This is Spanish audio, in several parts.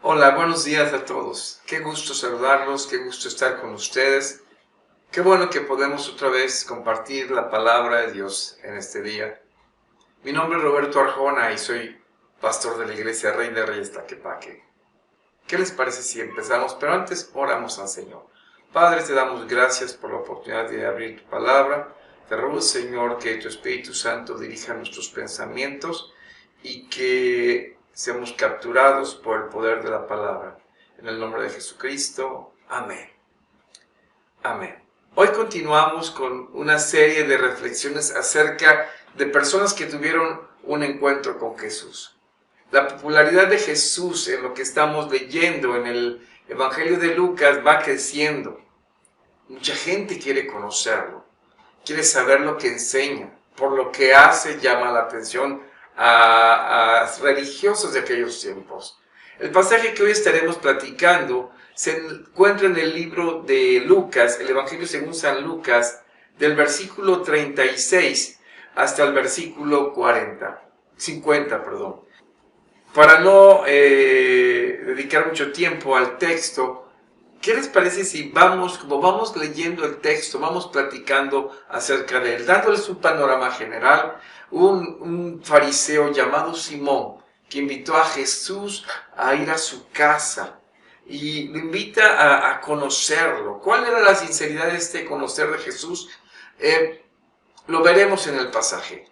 Hola, buenos días a todos. Qué gusto saludarlos, qué gusto estar con ustedes. Qué bueno que podemos otra vez compartir la palabra de Dios en este día. Mi nombre es Roberto Arjona y soy pastor de la iglesia Rey de Reyes Tlaquepaque. ¿Qué les parece si empezamos? Pero antes oramos al Señor. Padre, te damos gracias por la oportunidad de abrir tu palabra. Te ruego, Señor, que tu Espíritu Santo dirija nuestros pensamientos y que seamos capturados por el poder de la palabra. En el nombre de Jesucristo. Amén. Amén. Hoy continuamos con una serie de reflexiones acerca de personas que tuvieron un encuentro con Jesús. La popularidad de Jesús en lo que estamos leyendo en el Evangelio de Lucas va creciendo. Mucha gente quiere conocerlo, quiere saber lo que enseña, por lo que hace llama la atención a religiosos de aquellos tiempos. El pasaje que hoy estaremos platicando se encuentra en el libro de Lucas, el Evangelio según San Lucas, del versículo 36 hasta el versículo 50. Para no dedicar mucho tiempo al texto, ¿qué les parece si como vamos leyendo el texto, vamos platicando acerca de él, dándoles un panorama general? Un fariseo llamado Simón, que invitó a Jesús a ir a su casa y lo invita a conocerlo. ¿Cuál era la sinceridad de este conocer de Jesús? Lo veremos en el pasaje.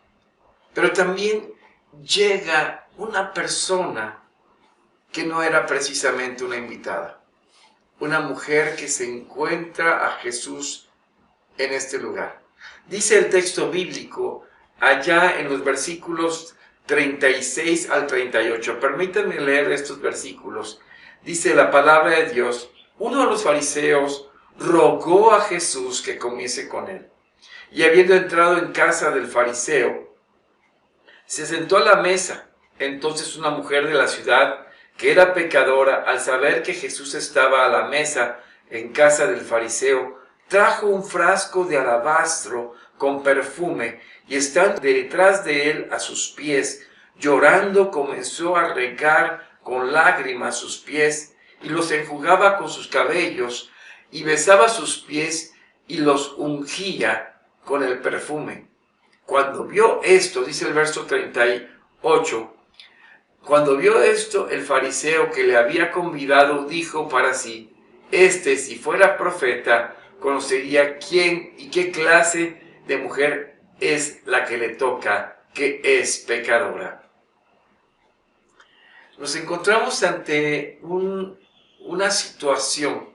Pero también llega una persona que no era precisamente una invitada. Una mujer que se encuentra a Jesús en este lugar. Dice el texto bíblico allá en los versículos 36 al 38. Permítanme leer estos versículos. Dice la palabra de Dios: uno de los fariseos rogó a Jesús que comiese con él. Y habiendo entrado en casa del fariseo, se sentó a la mesa. Entonces una mujer de la ciudad, que era pecadora, al saber que Jesús estaba a la mesa en casa del fariseo, trajo un frasco de alabastro con perfume, y estando detrás de él a sus pies, llorando, comenzó a regar con lágrimas sus pies, y los enjugaba con sus cabellos, y besaba sus pies, y los ungía con el perfume. Cuando vio esto, dice el verso 38, cuando vio esto, el fariseo que le había convidado dijo para sí: si fuera profeta, conocería quién y qué clase de mujer es la que le toca, que es pecadora. Nos encontramos ante una situación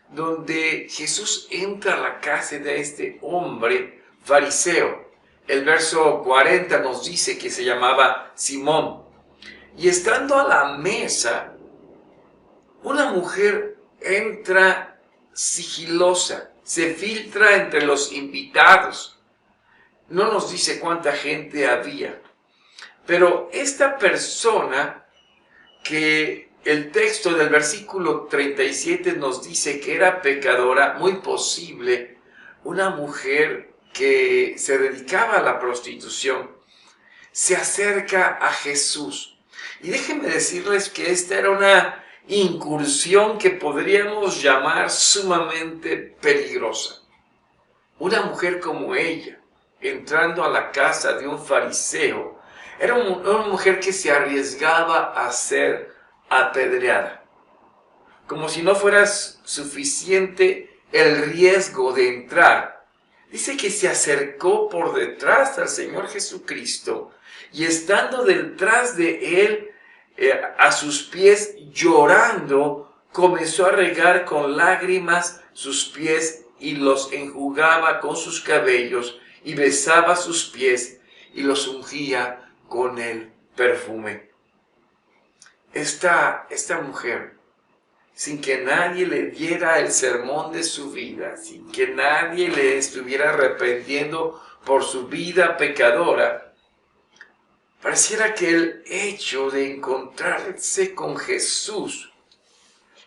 donde Jesús entra a la casa de este hombre fariseo. El verso 40 nos dice que se llamaba Simón. Y estando a la mesa, una mujer entra sigilosa, se filtra entre los invitados. No nos dice cuánta gente había, pero esta persona, que el texto del versículo 37 nos dice que era pecadora, muy posible una mujer que se dedicaba a la prostitución, se acerca a Jesús. Y déjenme decirles que esta era una incursión que podríamos llamar sumamente peligrosa. Una mujer como ella, entrando a la casa de un fariseo, era una mujer que se arriesgaba a ser apedreada. Como si no fuera suficiente el riesgo de entrar. Dice que se acercó por detrás al Señor Jesucristo y estando detrás de él, a sus pies, llorando, comenzó a regar con lágrimas sus pies y los enjugaba con sus cabellos y besaba sus pies y los ungía con el perfume. Esta mujer, sin que nadie le diera el sermón de su vida, sin que nadie le estuviera reprendiendo por su vida pecadora, pareciera que el hecho de encontrarse con Jesús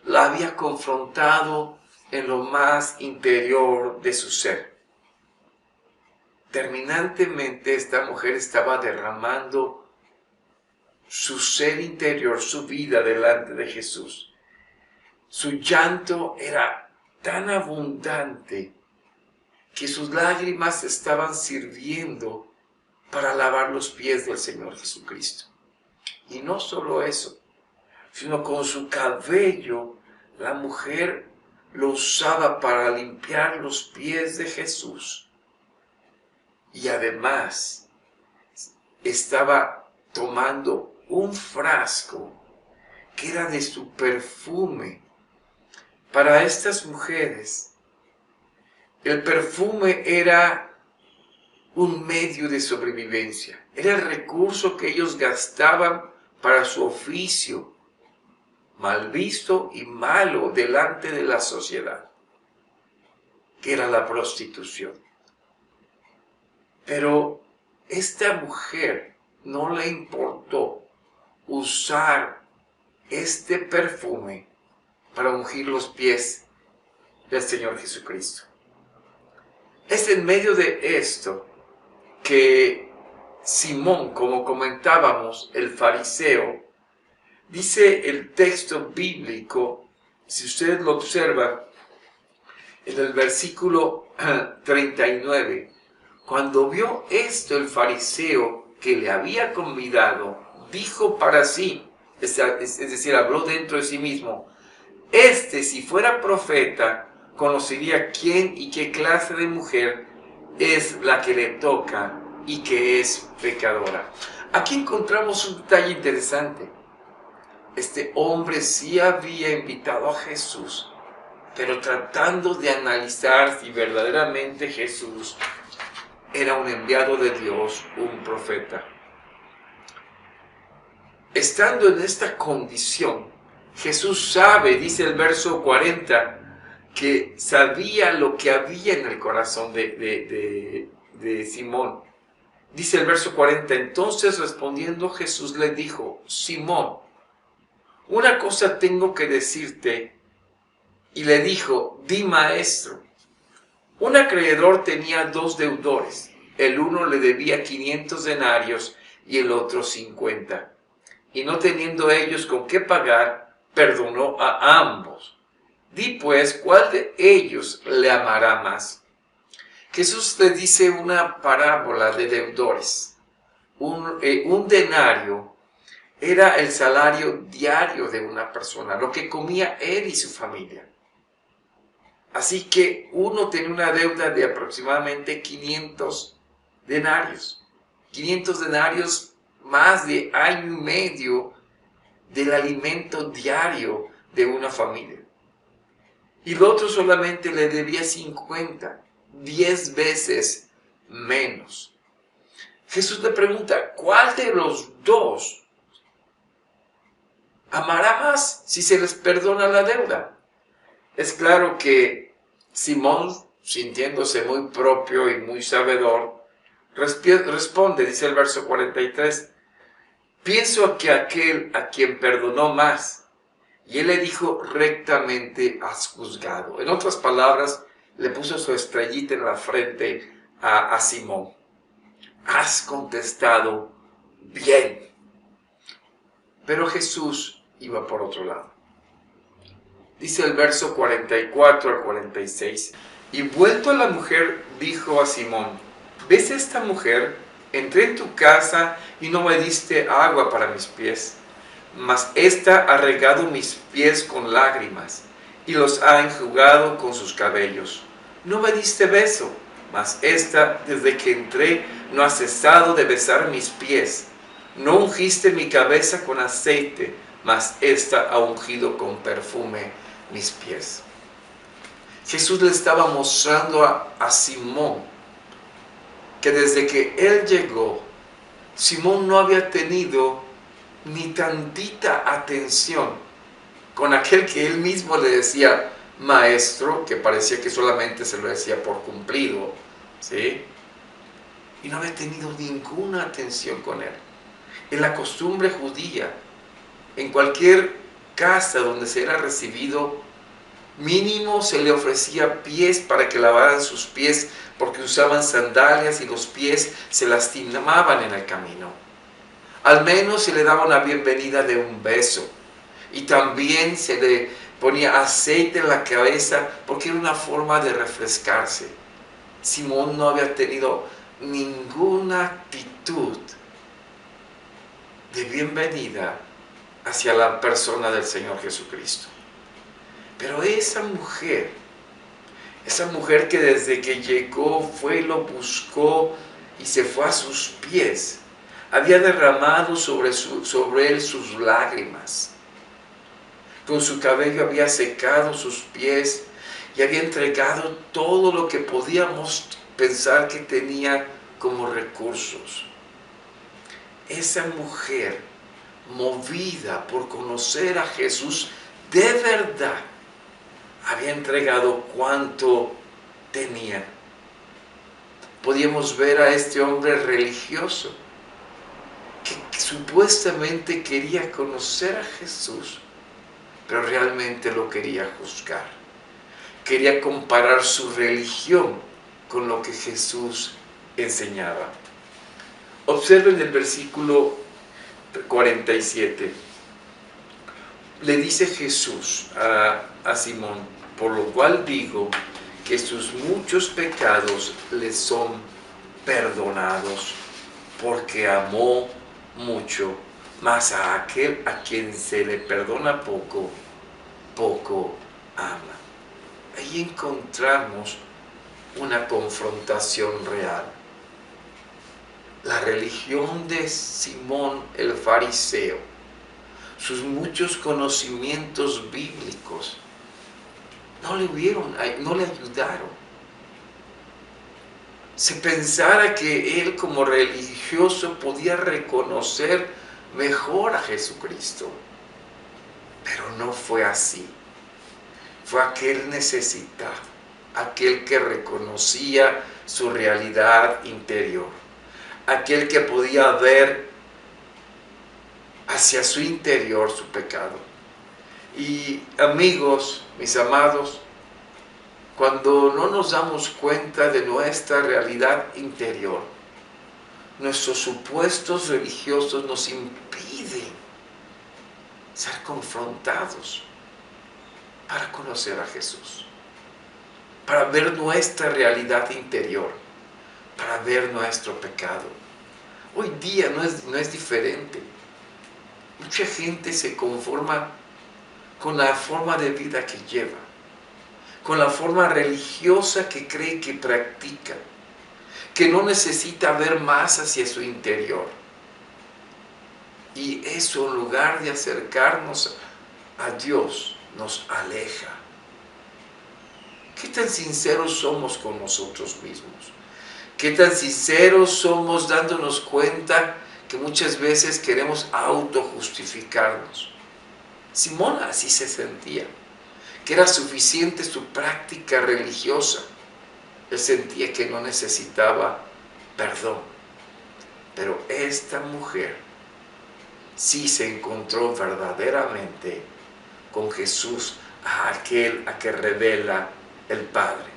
la había confrontado en lo más interior de su ser. Terminantemente esta mujer estaba derramando su ser interior, su vida delante de Jesús. Su llanto era tan abundante que sus lágrimas estaban sirviendo para lavar los pies del Señor Jesucristo. Y no solo eso, sino con su cabello, la mujer lo usaba para limpiar los pies de Jesús. Y además estaba tomando un frasco que era de su perfume. Para estas mujeres, el perfume era un medio de sobrevivencia. Era el recurso que ellos gastaban para su oficio, mal visto y malo delante de la sociedad, que era la prostitución. Pero esta mujer no le importó usar este perfume para ungir los pies del Señor Jesucristo. Es en medio de esto que Simón, como comentábamos, el fariseo, dice el texto bíblico, si ustedes lo observan, en el versículo 39, cuando vio esto el fariseo que le había convidado, dijo para sí, es decir, habló dentro de sí mismo, si fuera profeta, conocería quién y qué clase de mujer es la que le toca y que es pecadora. Aquí encontramos un detalle interesante. Este hombre sí había invitado a Jesús, pero tratando de analizar si verdaderamente Jesús era un enviado de Dios, un profeta. Estando en esta condición, Jesús sabe, dice el verso 40, que sabía lo que había en el corazón de Simón. Dice el verso 40, entonces respondiendo Jesús le dijo, Simón, una cosa tengo que decirte. Y le dijo, di maestro. Un acreedor tenía 2 deudores. El uno le debía 500 denarios y el otro 50. Y no teniendo ellos con qué pagar, perdonó a ambos. Di pues, ¿cuál de ellos le amará más? Jesús le dice una parábola de deudores. Un denario era el salario diario de una persona, lo que comía él y su familia. Así que uno tenía una deuda de aproximadamente 500 denarios. 500 denarios, más de año y medio del alimento diario de una familia. Y el otro solamente le debía 50, 10 veces menos. Jesús le pregunta, ¿cuál de los dos amará más si se les perdona la deuda? Es claro que Simón, sintiéndose muy propio y muy sabedor, responde, dice el verso 43, pienso que aquel a quien perdonó más, y él le dijo, rectamente has juzgado. En otras palabras, le puso su estrellita en la frente a Simón. Has contestado bien. Pero Jesús iba por otro lado. Dice el verso 44 al 46. Y vuelto a la mujer, dijo a Simón, ¿ves esta mujer? Entré en tu casa y no me diste agua para mis pies, mas ésta ha regado mis pies con lágrimas y los ha enjugado con sus cabellos. No me diste beso, mas ésta, desde que entré, no ha cesado de besar mis pies. No ungiste mi cabeza con aceite, mas ésta ha ungido con perfume mis pies. Jesús le estaba mostrando a Simón que desde que él llegó, Simón no había tenido ni tantita atención con aquel que él mismo le decía maestro, que parecía que solamente se lo decía por cumplido, ¿sí? Y no había tenido ninguna atención con él. En la costumbre judía, en cualquier casa donde se era recibido, mínimo se le ofrecía pies para que lavaran sus pies, porque usaban sandalias y los pies se lastimaban en el camino. Al menos se le daba una bienvenida de un beso. Y también se le ponía aceite en la cabeza porque era una forma de refrescarse. Simón no había tenido ninguna actitud de bienvenida hacia la persona del Señor Jesucristo. Pero esa mujer que desde que llegó fue y lo buscó y se fue a sus pies, había derramado sobre él sus lágrimas. Con su cabello había secado sus pies y había entregado todo lo que podíamos pensar que tenía como recursos. Esa mujer, movida por conocer a Jesús de verdad, había entregado cuanto tenía. Podíamos ver a este hombre religioso que supuestamente quería conocer a Jesús, pero realmente lo quería juzgar. Quería comparar su religión con lo que Jesús enseñaba. Observen el versículo 47. Le dice Jesús a Simón: por lo cual digo que sus muchos pecados le son perdonados, porque amó mucho. Mas a aquel a quien se le perdona poco, poco ama. Ahí encontramos una confrontación real. La religión de Simón el fariseo, sus muchos conocimientos bíblicos, no le ayudaron. Se pensara que él como religioso podía reconocer mejor a Jesucristo, pero no fue así. Fue aquel necesitado, aquel que reconocía su realidad interior, aquel que podía ver hacia su interior su pecado. Y amigos, mis amados, cuando no nos damos cuenta de nuestra realidad interior, nuestros supuestos religiosos nos impiden ser confrontados para conocer a Jesús, para ver nuestra realidad interior, para ver nuestro pecado. Hoy día no es diferente. Mucha gente se conforma con la forma de vida que lleva, con la forma religiosa que cree que practica, que no necesita ver más hacia su interior. Y eso, en lugar de acercarnos a Dios, nos aleja. ¿Qué tan sinceros somos con nosotros mismos? ¿Qué tan sinceros somos dándonos cuenta que muchas veces queremos autojustificarnos? Simón así se sentía, que era suficiente su práctica religiosa. Él sentía que no necesitaba perdón. Pero esta mujer sí se encontró verdaderamente con Jesús, aquel a que revela el Padre.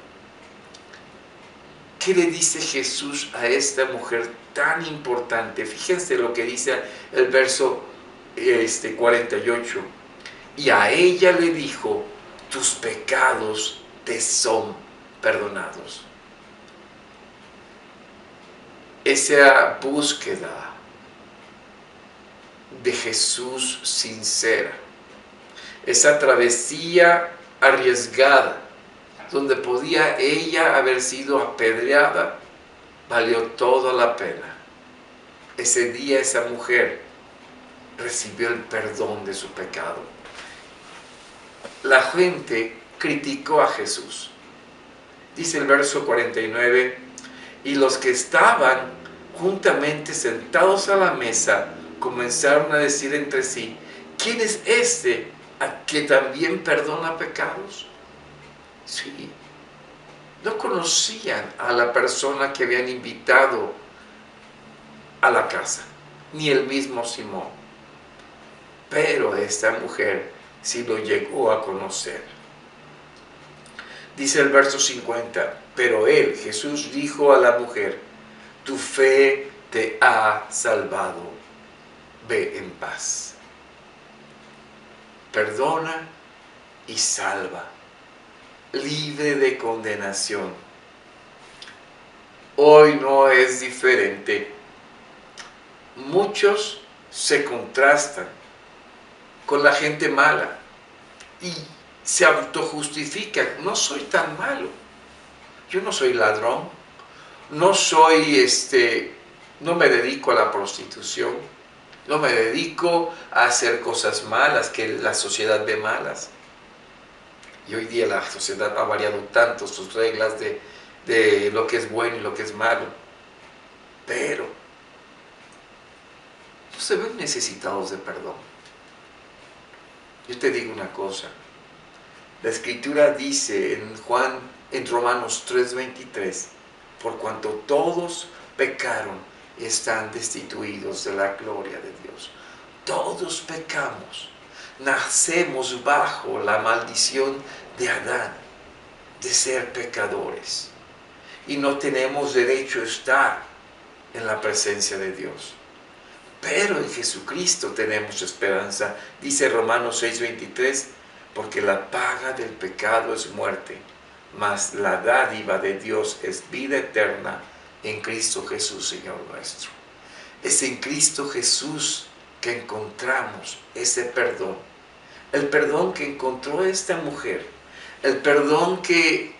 ¿Qué le dice Jesús a esta mujer tan importante? Fíjense lo que dice el verso 48. Y a ella le dijo: tus pecados te son perdonados. Esa búsqueda de Jesús sincera, esa travesía arriesgada, donde podía ella haber sido apedreada, valió toda la pena. Ese día esa mujer recibió el perdón de su pecado. La gente criticó a Jesús. Dice el verso 49, y los que estaban juntamente sentados a la mesa comenzaron a decir entre sí: ¿quién es este a que también perdona pecados? Sí, no conocían a la persona que habían invitado a la casa, ni el mismo Simón. Pero esta mujer sí lo llegó a conocer. Dice el verso 50, pero él, Jesús, dijo a la mujer: tu fe te ha salvado. ve en paz. Perdona y salva, libre de condenación. Hoy no es diferente. Muchos se contrastan con la gente mala y se autojustifican. No soy tan malo. Yo no soy ladrón. No soy no me dedico a la prostitución. No me dedico a hacer cosas malas que la sociedad ve malas. Y hoy día la sociedad ha variado tanto sus reglas de lo que es bueno y lo que es malo. Pero no se ven necesitados de perdón. Yo te digo una cosa. La Escritura dice en Romanos 3:23, por cuanto todos pecaron, están destituidos de la gloria de Dios. Todos pecamos. Nacemos bajo la maldición de Adán, de ser pecadores. Y no tenemos derecho a estar en la presencia de Dios. Pero en Jesucristo tenemos esperanza. Dice Romanos 6:23, porque la paga del pecado es muerte, mas la dádiva de Dios es vida eterna en Cristo Jesús, Señor nuestro. Es en Cristo Jesús que encontramos ese perdón. El perdón que encontró esta mujer. El perdón que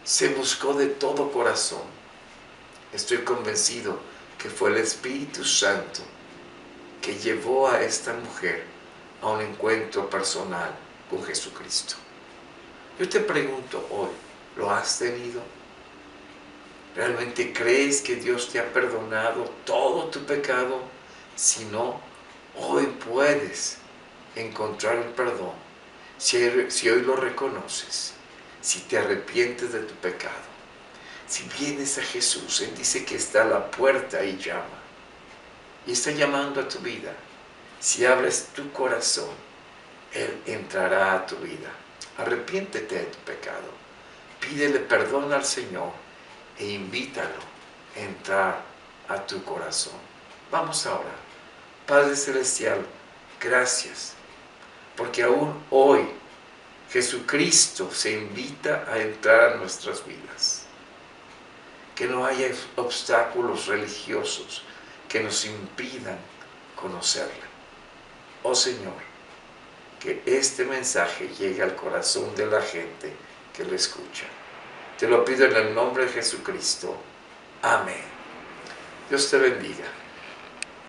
se buscó de todo corazón. Estoy convencido que fue el Espíritu Santo que llevó a esta mujer a un encuentro personal con Jesucristo. Yo te pregunto hoy, ¿lo has tenido? ¿Realmente crees que Dios te ha perdonado todo tu pecado? Si no, hoy puedes encontrar el perdón. Si hoy lo reconoces, si te arrepientes de tu pecado, si vienes a Jesús, Él dice que está a la puerta y llama. Y está llamando a tu vida. Si abres tu corazón, Él entrará a tu vida. Arrepiéntete de tu pecado. Pídele perdón al Señor e invítalo a entrar a tu corazón. Vamos a orar. Padre Celestial, gracias, porque aún hoy Jesucristo se invita a entrar a nuestras vidas. Que no haya obstáculos religiosos que nos impidan conocerla. Oh Señor, que este mensaje llegue al corazón de la gente que lo escucha. Te lo pido en el nombre de Jesucristo. Amén. Dios te bendiga.